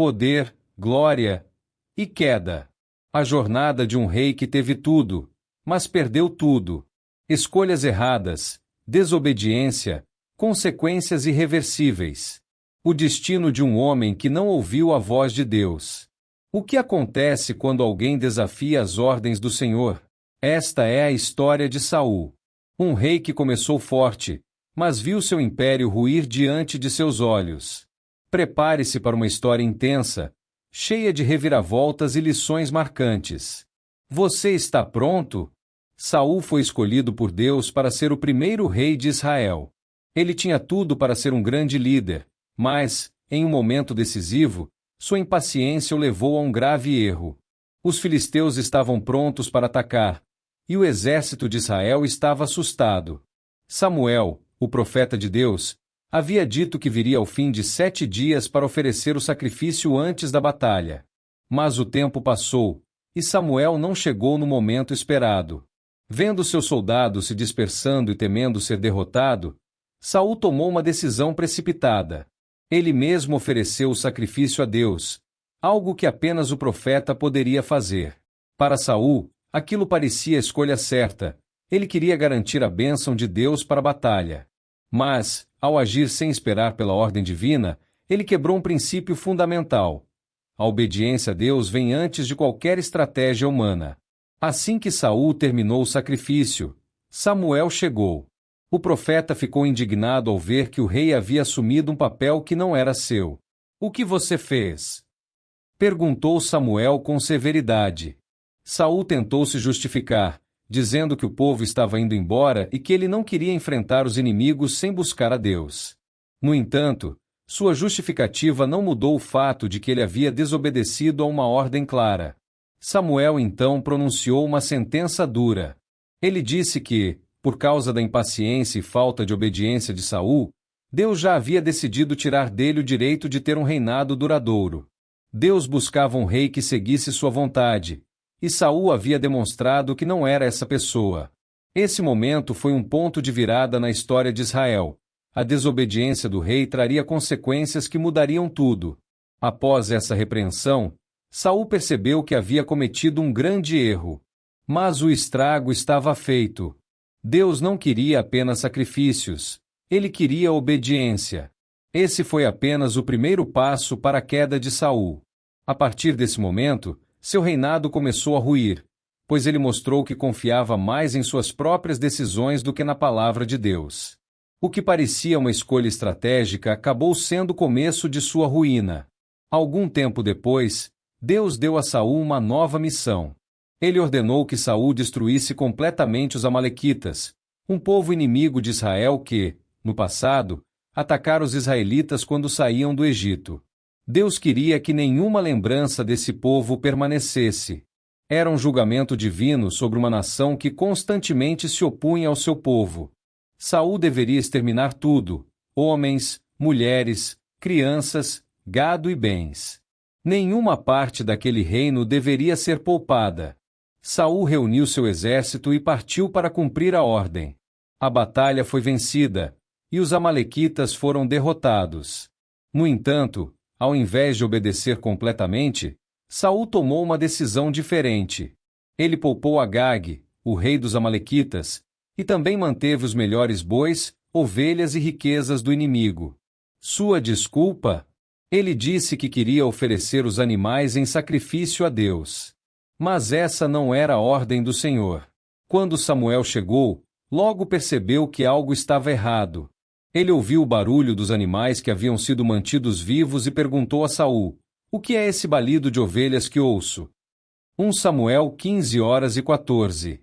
poder, glória e queda. A jornada de um rei que teve tudo, mas perdeu tudo. Escolhas erradas, desobediência, consequências irreversíveis. O destino de um homem que não ouviu a voz de Deus. O que acontece quando alguém desafia as ordens do Senhor? Esta é a história de Saul. Um rei que começou forte, mas viu seu império ruir diante de seus olhos. Prepare-se para uma história intensa, cheia de reviravoltas e lições marcantes. Você está pronto? Saul foi escolhido por Deus para ser o primeiro rei de Israel. Ele tinha tudo para ser um grande líder, mas, em um momento decisivo, sua impaciência o levou a um grave erro. Os filisteus estavam prontos para atacar, e o exército de Israel estava assustado. Samuel, o profeta de Deus, havia dito que viria ao fim de 7 dias para oferecer o sacrifício antes da batalha. Mas o tempo passou, e Samuel não chegou no momento esperado. Vendo seus soldados se dispersando e temendo ser derrotado, Saul tomou uma decisão precipitada. Ele mesmo ofereceu o sacrifício a Deus, algo que apenas o profeta poderia fazer. Para Saul, aquilo parecia a escolha certa. Ele queria garantir a bênção de Deus para a batalha. Mas, ao agir sem esperar pela ordem divina, ele quebrou um princípio fundamental. A obediência a Deus vem antes de qualquer estratégia humana. Assim que Saul terminou o sacrifício, Samuel chegou. O profeta ficou indignado ao ver que o rei havia assumido um papel que não era seu. "O que você fez?" perguntou Samuel com severidade. Saul tentou se justificar, dizendo que o povo estava indo embora e que ele não queria enfrentar os inimigos sem buscar a Deus. No entanto, sua justificativa não mudou o fato de que ele havia desobedecido a uma ordem clara. Samuel então pronunciou uma sentença dura. Ele disse que, por causa da impaciência e falta de obediência de Saul, Deus já havia decidido tirar dele o direito de ter um reinado duradouro. Deus buscava um rei que seguisse sua vontade, e Saul havia demonstrado que não era essa pessoa. Esse momento foi um ponto de virada na história de Israel. A desobediência do rei traria consequências que mudariam tudo. Após essa repreensão, Saul percebeu que havia cometido um grande erro. Mas o estrago estava feito. Deus não queria apenas sacrifícios, ele queria obediência. Esse foi apenas o primeiro passo para a queda de Saul. A partir desse momento, seu reinado começou a ruir, pois ele mostrou que confiava mais em suas próprias decisões do que na palavra de Deus. O que parecia uma escolha estratégica acabou sendo o começo de sua ruína. Algum tempo depois, Deus deu a Saul uma nova missão. Ele ordenou que Saul destruísse completamente os amalequitas, um povo inimigo de Israel que, no passado, atacara os israelitas quando saíam do Egito. Deus queria que nenhuma lembrança desse povo permanecesse. Era um julgamento divino sobre uma nação que constantemente se opunha ao seu povo. Saul deveria exterminar tudo: homens, mulheres, crianças, gado e bens. Nenhuma parte daquele reino deveria ser poupada. Saul reuniu seu exército e partiu para cumprir a ordem. A batalha foi vencida, e os amalequitas foram derrotados. No entanto, ao invés de obedecer completamente, Saul tomou uma decisão diferente. Ele poupou Agag, o rei dos amalequitas, e também manteve os melhores bois, ovelhas e riquezas do inimigo. Sua desculpa? Ele disse que queria oferecer os animais em sacrifício a Deus. Mas essa não era a ordem do Senhor. Quando Samuel chegou, logo percebeu que algo estava errado. Ele ouviu o barulho dos animais que haviam sido mantidos vivos e perguntou a Saul: "O que é esse balido de ovelhas que ouço?" 1 Samuel 15:14.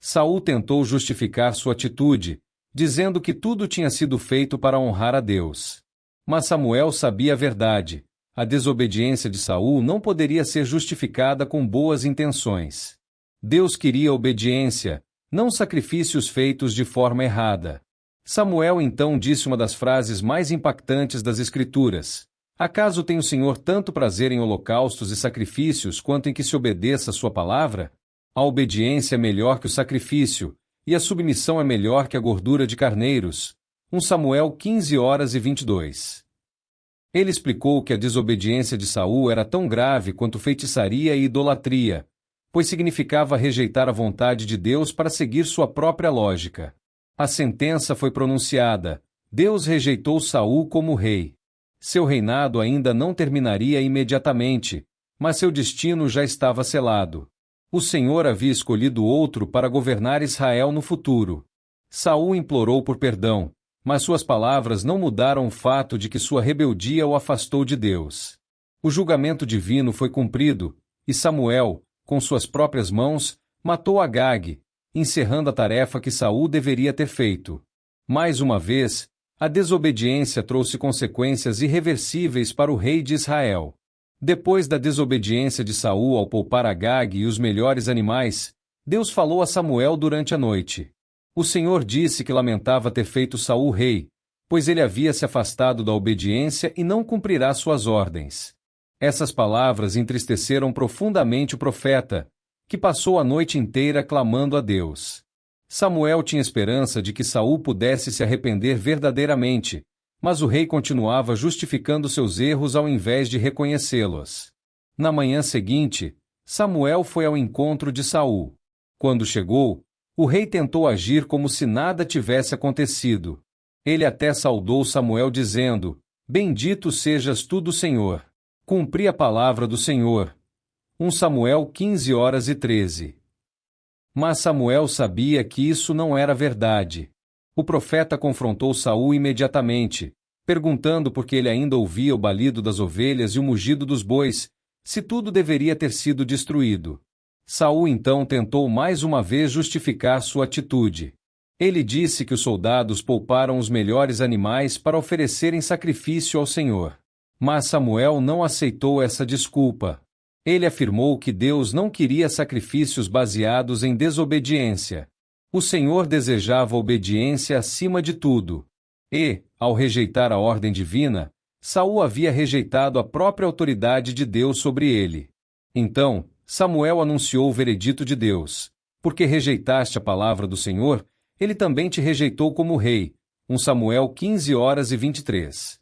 Saul tentou justificar sua atitude, dizendo que tudo tinha sido feito para honrar a Deus. Mas Samuel sabia a verdade. A desobediência de Saul não poderia ser justificada com boas intenções. Deus queria obediência, não sacrifícios feitos de forma errada. Samuel então disse uma das frases mais impactantes das Escrituras: "Acaso tem o Senhor tanto prazer em holocaustos e sacrifícios quanto em que se obedeça a sua palavra? A obediência é melhor que o sacrifício, e a submissão é melhor que a gordura de carneiros." 1 Samuel 15:22. Ele explicou que a desobediência de Saul era tão grave quanto feitiçaria e idolatria, pois significava rejeitar a vontade de Deus para seguir sua própria lógica. A sentença foi pronunciada: Deus rejeitou Saul como rei. Seu reinado ainda não terminaria imediatamente, mas seu destino já estava selado. O Senhor havia escolhido outro para governar Israel no futuro. Saul implorou por perdão, mas suas palavras não mudaram o fato de que sua rebeldia o afastou de Deus. O julgamento divino foi cumprido, e Samuel, com suas próprias mãos, matou Agag, encerrando a tarefa que Saul deveria ter feito. Mais uma vez, a desobediência trouxe consequências irreversíveis para o rei de Israel. Depois da desobediência de Saul ao poupar Agag e os melhores animais, Deus falou a Samuel durante a noite. O Senhor disse que lamentava ter feito Saul rei, pois ele havia se afastado da obediência e não cumprirá suas ordens. Essas palavras entristeceram profundamente o profeta, que passou a noite inteira clamando a Deus. Samuel tinha esperança de que Saul pudesse se arrepender verdadeiramente, mas o rei continuava justificando seus erros ao invés de reconhecê-los. Na manhã seguinte, Samuel foi ao encontro de Saul. Quando chegou, o rei tentou agir como se nada tivesse acontecido. Ele até saudou Samuel dizendo: Bendito sejas tu do Senhor. Cumpri a palavra do Senhor. 1 Samuel 15:13. Mas Samuel sabia que isso não era verdade. O profeta confrontou Saul imediatamente, perguntando por que ele ainda ouvia o balido das ovelhas e o mugido dos bois, se tudo deveria ter sido destruído. Saul então tentou mais uma vez justificar sua atitude. Ele disse que os soldados pouparam os melhores animais para oferecerem sacrifício ao Senhor. Mas Samuel não aceitou essa desculpa. Ele afirmou que Deus não queria sacrifícios baseados em desobediência. O Senhor desejava obediência acima de tudo. E, ao rejeitar a ordem divina, Saul havia rejeitado a própria autoridade de Deus sobre ele. Então, Samuel anunciou o veredito de Deus: Porque rejeitaste a palavra do Senhor, ele também te rejeitou como rei. 1 Samuel 15:23.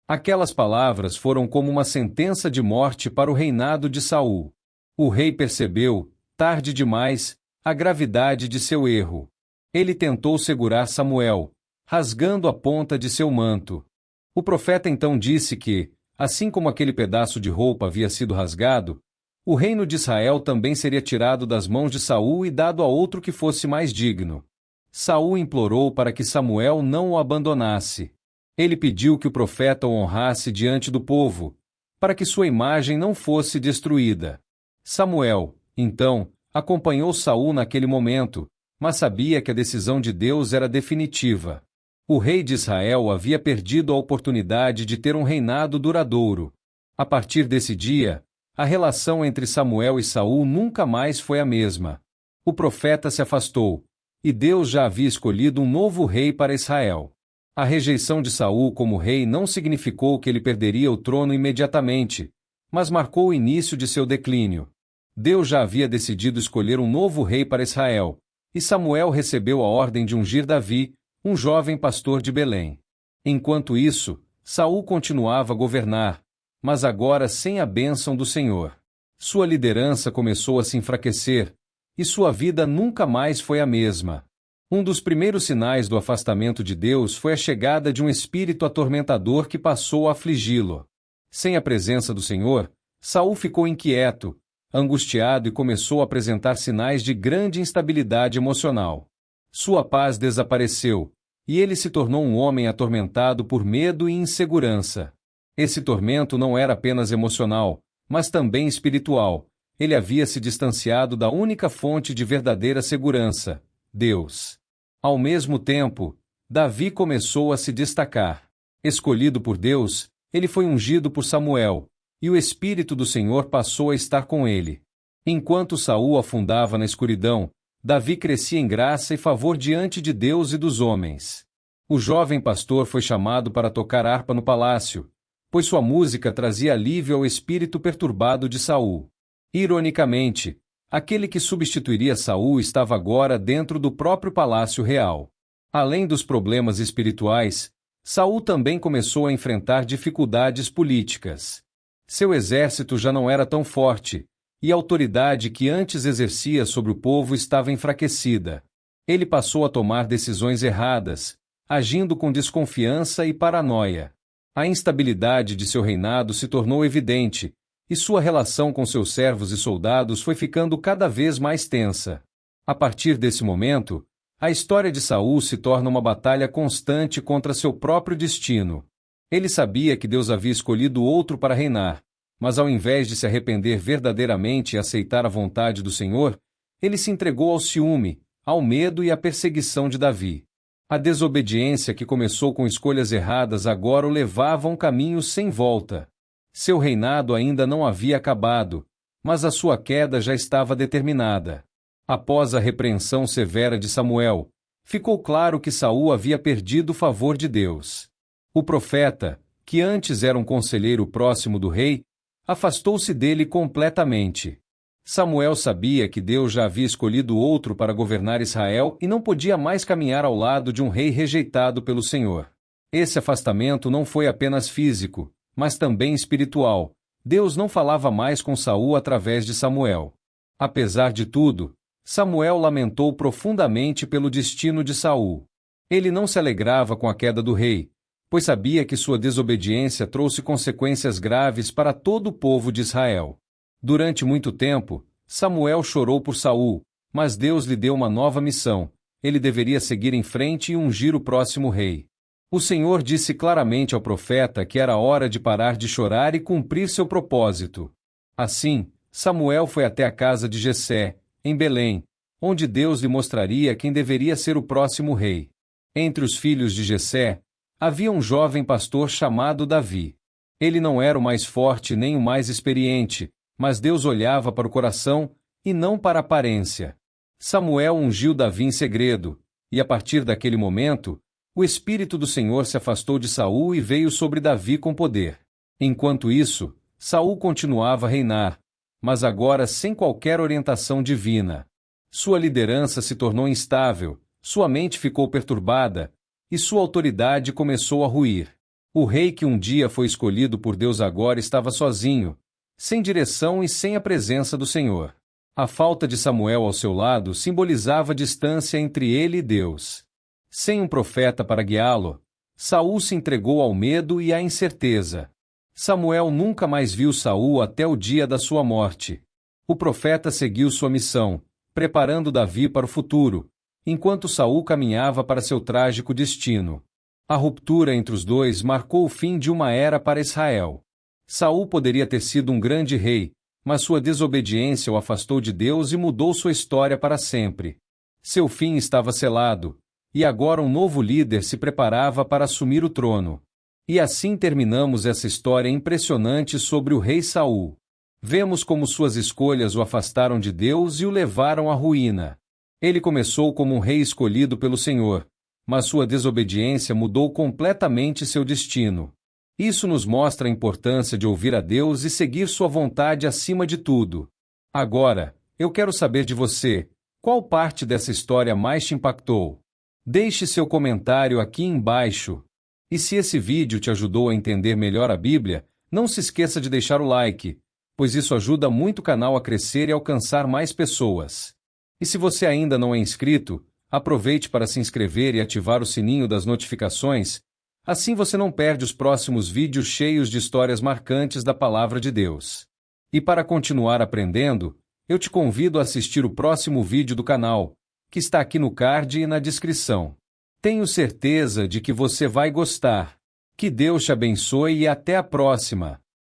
Aquelas palavras foram como uma sentença de morte para o reinado de Saul. O rei percebeu, tarde demais, a gravidade de seu erro. Ele tentou segurar Samuel, rasgando a ponta de seu manto. O profeta então disse que, assim como aquele pedaço de roupa havia sido rasgado, o reino de Israel também seria tirado das mãos de Saul e dado a outro que fosse mais digno. Saul implorou para que Samuel não o abandonasse. Ele pediu que o profeta o honrasse diante do povo, para que sua imagem não fosse destruída. Samuel, então, acompanhou Saul naquele momento, mas sabia que a decisão de Deus era definitiva. O rei de Israel havia perdido a oportunidade de ter um reinado duradouro. A partir desse dia, a relação entre Samuel e Saul nunca mais foi a mesma. O profeta se afastou, e Deus já havia escolhido um novo rei para Israel. A rejeição de Saul como rei não significou que ele perderia o trono imediatamente, mas marcou o início de seu declínio. Deus já havia decidido escolher um novo rei para Israel, e Samuel recebeu a ordem de ungir Davi, um jovem pastor de Belém. Enquanto isso, Saul continuava a governar, mas agora sem a bênção do Senhor. Sua liderança começou a se enfraquecer, e sua vida nunca mais foi a mesma. Um dos primeiros sinais do afastamento de Deus foi a chegada de um espírito atormentador que passou a afligi-lo. Sem a presença do Senhor, Saul ficou inquieto, angustiado e começou a apresentar sinais de grande instabilidade emocional. Sua paz desapareceu, e ele se tornou um homem atormentado por medo e insegurança. Esse tormento não era apenas emocional, mas também espiritual. Ele havia se distanciado da única fonte de verdadeira segurança, Deus. Ao mesmo tempo, Davi começou a se destacar. Escolhido por Deus, ele foi ungido por Samuel, e o Espírito do Senhor passou a estar com ele. Enquanto Saul afundava na escuridão, Davi crescia em graça e favor diante de Deus e dos homens. O jovem pastor foi chamado para tocar harpa no palácio, pois sua música trazia alívio ao espírito perturbado de Saul. Ironicamente, aquele que substituiria Saul estava agora dentro do próprio palácio real. Além dos problemas espirituais, Saul também começou a enfrentar dificuldades políticas. Seu exército já não era tão forte, e a autoridade que antes exercia sobre o povo estava enfraquecida. Ele passou a tomar decisões erradas, agindo com desconfiança e paranoia. A instabilidade de seu reinado se tornou evidente, e sua relação com seus servos e soldados foi ficando cada vez mais tensa. A partir desse momento, a história de Saul se torna uma batalha constante contra seu próprio destino. Ele sabia que Deus havia escolhido outro para reinar, mas ao invés de se arrepender verdadeiramente e aceitar a vontade do Senhor, ele se entregou ao ciúme, ao medo e à perseguição de Davi. A desobediência que começou com escolhas erradas agora o levava a um caminho sem volta. Seu reinado ainda não havia acabado, mas a sua queda já estava determinada. Após a repreensão severa de Samuel, ficou claro que Saul havia perdido o favor de Deus. O profeta, que antes era um conselheiro próximo do rei, afastou-se dele completamente. Samuel sabia que Deus já havia escolhido outro para governar Israel e não podia mais caminhar ao lado de um rei rejeitado pelo Senhor. Esse afastamento não foi apenas físico, mas também espiritual. Deus não falava mais com Saul através de Samuel. Apesar de tudo, Samuel lamentou profundamente pelo destino de Saul. Ele não se alegrava com a queda do rei, pois sabia que sua desobediência trouxe consequências graves para todo o povo de Israel. Durante muito tempo, Samuel chorou por Saul, mas Deus lhe deu uma nova missão. Ele deveria seguir em frente e ungir o próximo rei. O Senhor disse claramente ao profeta que era hora de parar de chorar e cumprir seu propósito. Assim, Samuel foi até a casa de Jessé, em Belém, onde Deus lhe mostraria quem deveria ser o próximo rei. Entre os filhos de Jessé, havia um jovem pastor chamado Davi. Ele não era o mais forte nem o mais experiente, mas Deus olhava para o coração e não para a aparência. Samuel ungiu Davi em segredo, e a partir daquele momento, o Espírito do Senhor se afastou de Saul e veio sobre Davi com poder. Enquanto isso, Saul continuava a reinar, mas agora sem qualquer orientação divina. Sua liderança se tornou instável, sua mente ficou perturbada, e sua autoridade começou a ruir. O rei que um dia foi escolhido por Deus agora estava sozinho, sem direção e sem a presença do Senhor. A falta de Samuel ao seu lado simbolizava a distância entre ele e Deus. Sem um profeta para guiá-lo, Saul se entregou ao medo e à incerteza. Samuel nunca mais viu Saul até o dia da sua morte. O profeta seguiu sua missão, preparando Davi para o futuro, enquanto Saul caminhava para seu trágico destino. A ruptura entre os dois marcou o fim de uma era para Israel. Saul poderia ter sido um grande rei, mas sua desobediência o afastou de Deus e mudou sua história para sempre. Seu fim estava selado, e agora um novo líder se preparava para assumir o trono. E assim terminamos essa história impressionante sobre o rei Saul. Vemos como suas escolhas o afastaram de Deus e o levaram à ruína. Ele começou como um rei escolhido pelo Senhor, mas sua desobediência mudou completamente seu destino. Isso nos mostra a importância de ouvir a Deus e seguir sua vontade acima de tudo. Agora, eu quero saber de você, qual parte dessa história mais te impactou? Deixe seu comentário aqui embaixo. E se esse vídeo te ajudou a entender melhor a Bíblia, não se esqueça de deixar o like, pois isso ajuda muito o canal a crescer e alcançar mais pessoas. E se você ainda não é inscrito, aproveite para se inscrever e ativar o sininho das notificações, assim você não perde os próximos vídeos cheios de histórias marcantes da Palavra de Deus. E para continuar aprendendo, eu te convido a assistir o próximo vídeo do canal, que está aqui no card e na descrição. Tenho certeza de que você vai gostar. Que Deus te abençoe e até a próxima!